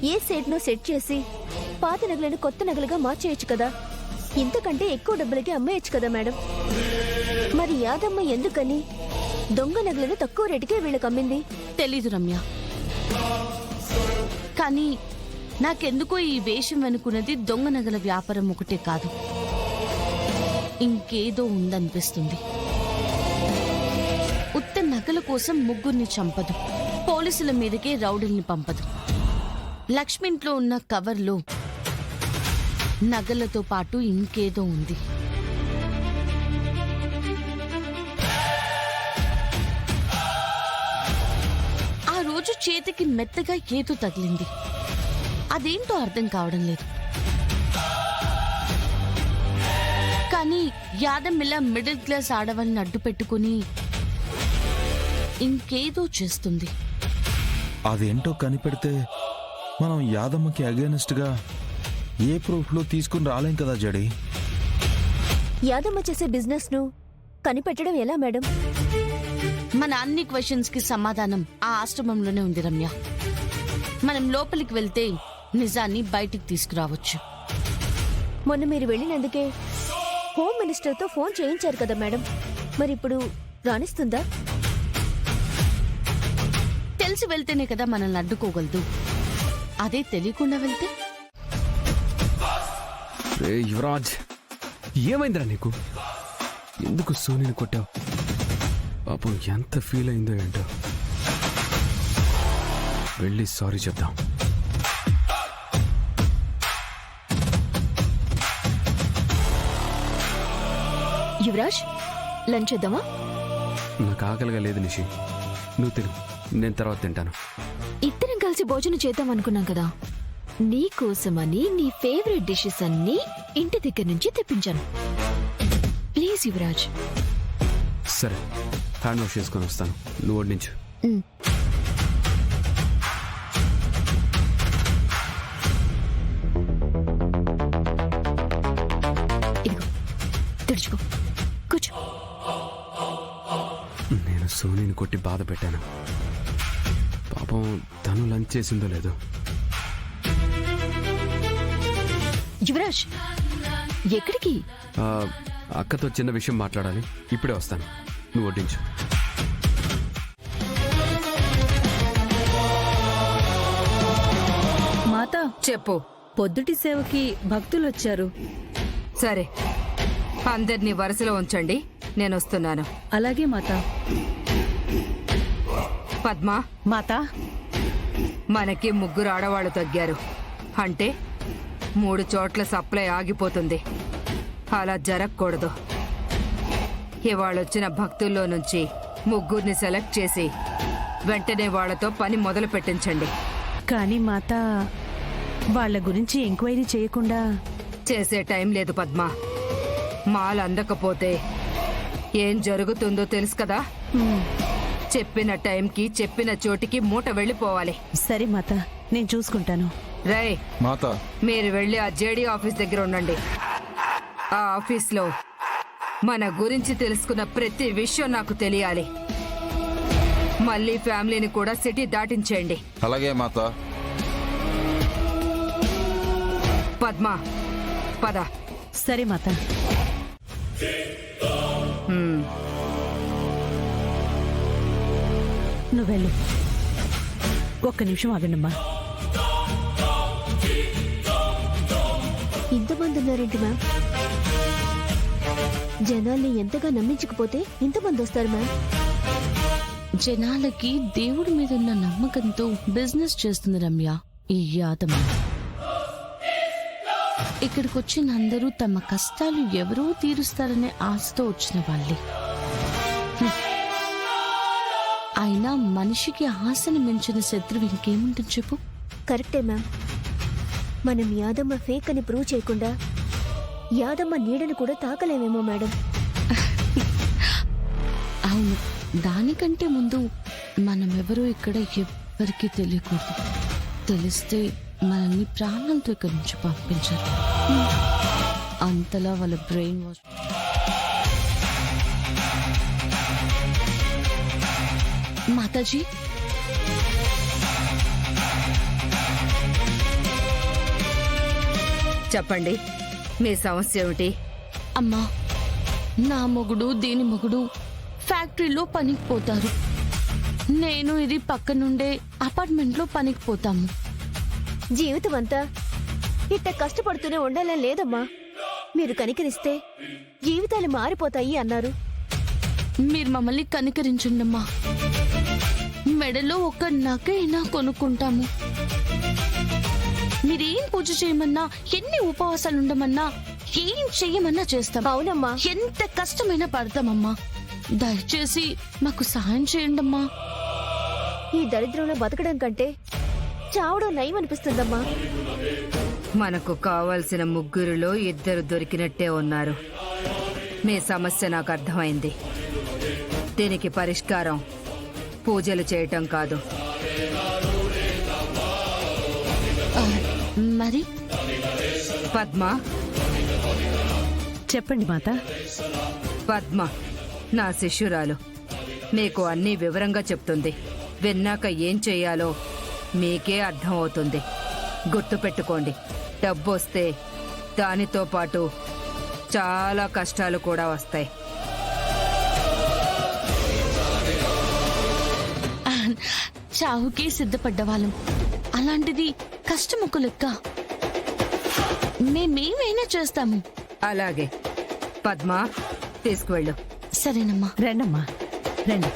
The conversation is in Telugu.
ఏ సెట్నో సెట్ చేసి పాత నగలను కొత్త నగలుగా మార్చేయచ్చు కదా. ఇంతకంటే ఎక్కువ డబ్బులకి అమ్మేయచ్చు కదా మేడం. మరి యాదమ్మ ఎందుకని దొంగ నగలను తక్కువ రేటుకే వీళ్ళకి అమ్మింది? తెలీదు రమ్య, కానీ నాకెందుకో ఈ వేషం వెనుకున్నది దొంగ నగల వ్యాపారం ఒకటే కాదు, ఇంకేదో ఉందనిపిస్తుంది. ఉత్త నగల కోసం ముగ్గురిని చంపదు, పోలీసుల మీదకే రౌడీల్ని పంపదు. లక్ష్మింట్లో ఉన్న కవర్లో నగలతో పాటు ఇంకేదో ఉంది. ఆ రోజు చేతికి మెత్తగా ఏదో తగిలింది, అదేంటో అర్థం కావడం లేదు. కానీ యాదమ్మిలా మిడిల్ క్లాస్ ఆడవాళ్ళని అడ్డు పెట్టుకుని ఇంకేదో చేస్తుంది. అదేంటో కనిపెడితే మనం యాదమ్మకి అగేనెస్ట్ గా ఏ ప్రూఫ్లో తీసుకుని రాలేం కదా జడి. యాదమ్మ చేసే బిజినెస్ ను కనిపెట్టడం ఎలా మేడం? మన అన్ని క్వశ్చన్స్ కి సమాధానం ఆ ఆశ్రమంలోనే ఉంది రమ్య. మనం లోపలికి వెళ్తే నిజాన్ని బయటికి తీసుకురావచ్చు. మొన్న మీరు వెళ్ళినందుకే హోమ్ మినిస్టర్తో ఫోన్ చేయించారు కదా మేడం, మరి ఇప్పుడు రాణిస్తుందా? తెలిసి వెళ్తేనే కదా మనల్ని అడ్డుకోగలదు, అదే తెలియకుండా వెళ్తే? యువరాజ్, ఏమైందిరా నీకు? ఎందుకు సోనీని కొట్టావు? పాపం ఎంత ఫీల్ అయిందో ఏంటో. వెళ్ళి సారీ చెప్దాం. యువరాజ్, లంచ్ చేద్దామా? నాకు ఆకలిగా లేదు నిషి, నువ్వు తిను, నేను తర్వాత తింటాను. ఇద్దరం కలిసి భోజనం చేద్దాం అనుకున్నాం కదా, నీ కోసమని నీ ఫేవరెట్ డిషెస్ అన్ని ఇంటి దగ్గర నుంచి తెప్పించాను. ప్లీజ్ యువరాజ్. సరే, హ్యాండ్ వాష్ చేసుకొని వస్తాను, నువ్వు వడ్డించు. ఇదిగో తుడుచుకో, కూర్చో. నేను సోనీని కొట్టి బాధ పెట్టాను. పాపం తను లంచ్ చేసిందో లేదో. యువరాజ్, ఎక్కడికి? అక్కతో చిన్న విషయం మాట్లాడాలి, ఇప్పుడే వస్తాను, నువ్వు వడ్డించు. మాతా, చెప్పు. పొద్దుటి సేవకి భక్తులొచ్చారు. సరే, అందరినీ వరుసలో ఉంచండి, నేను వస్తున్నాను. అలాగే మాతా. పద్మా, మాతా, మనకి 3 ఆడవాళ్లు తగ్గారు అంటే 3 చోట్ల సప్లై ఆగిపోతుంది. అలా జరగకూడదు. ఇవాళొచ్చిన భక్తుల్లో నుంచి 3 సెలెక్ట్ చేసి వెంటనే వాళ్లతో పని మొదలు పెట్టించండి. కానీ మాతా, వాళ్ళ గురించి ఎంక్వైరీ చేయకుండా చేసే టైం లేదు పద్మా. మాల్ అందకపోతే ఏం జరుగుతుందో తెలుసు కదా. చెప్పిన టైంకి చెప్పిన చోటికి మూట వెళ్ళిపోవాలి. సరే మాతా, నేను చూసుకుంటాను. రై మాత, మీరు వెళ్ళి ఆ జేడీ ఆఫీస్ దగ్గర ఉండండి. ఆ ఆఫీస్లో మన గురించి తెలుసుకున్న ప్రతి విషయం నాకు తెలియాలి. మళ్ళీ ఫ్యామిలీని కూడా సిటీ దాటించేయండి. అలాగే మాత. పద్మా, పద. సరే మాతా. నువ్వు వెళ్ళు. ఒక్క నిమిషం ఆగండమ్మా. ఇంతమంది ఉన్నారేంటి మ్యామ్? జనాల్ని ఎంతగా నమ్మించకపోతే ఇంతమంది వస్తారు మ్యామ్. జనాలకి దేవుడి మీద ఉన్న నమ్మకంతో బిజినెస్ చేస్తుంది రమ్య ఈ యాదమ్మ. ఇక్కడికొచ్చిన అందరూ తమ కష్టాలు ఎవరో తీరుస్తారనే ఆశతో వచ్చిన వాళ్ళే. అయినా మనిషికి ఆశను మించిన శత్రువు ఇంకేముంటుంది చెప్పు? కరెక్టే మ్యామ్. మనం యాదమ్మ ఫేక్ అని ప్రూవ్ చేయకుండా యాదమ్మ నీడను కూడా తాకలేమేమో మేడం. అవును, దానికంటే ముందు మనమెవరో ఇక్కడ ఎవ్వరికీ తెలియకూడదు. తెలిస్తే మనల్ని ప్రాణాలతో ఇక్కడి నుంచి పంపించారు. అంతలా వాళ్ళ బ్రెయిన్ వాష్. మాతాజీ, చెప్పండి, మీ సమస్య ఏమిటి? అమ్మా, నా మొగుడు దీని మొగుడు ఫ్యాక్టరీలో పనికి పోతారు. నేను ఇది పక్కనుండే అపార్ట్మెంట్లో పనికి పోతాము. జీవితం అంతా ఇట్ట కష్టపడుతూనే ఉండాలని లేదమ్మా. మీరు కనికరిస్తే జీవితాలు మారిపోతాయి అన్నారు. మీరు మమ్మల్ని కనికరించండమ్మా. మెడలో ఒక నగైనా కొనుక్కుంటాము. మీరేం పూజ చేయమన్నా, ఎన్ని ఉపవాసాలు ఉండమన్నా, ఏం చెయ్యమన్నా చేస్తాం. అవునమ్మా. ఎంత కష్టమైనా పడతామమ్మా. దయచేసి మాకు సహాయం చేయండమ్మా. ఈ దరిద్రంలో బతకడం కంటే చావడం నయం అనిపిస్తుందమ్మా. మనకు కావాల్సిన ముగ్గురిలో 2 దొరికినట్టే ఉన్నారు. మీ సమస్య నాకు అర్థమైంది. దీనికి పరిష్కారం పూజలు చేయటం కాదు. మరి పద్మ, చెప్పండి మాత. పద్మ నా శిష్యురాలు. మీకు అన్ని వివరంగా చెప్తుంది. విన్నాక ఏం చెయ్యాలో మీకే అర్థం అవుతుంది. గుర్తుపెట్టుకోండి, డబ్బొస్తే దానితో పాటు చాలా కష్టాలు కూడా వస్తాయి. చావుకే సిద్ధపడ్డవాళ్ళం. అలాంటిది కష్టముకు లెక్క. మేమేమైనా చేస్తాము. అలాగే పద్మ, తీసుకువెళ్ళు. సరేనమ్మా. రండమ్మా, రండి.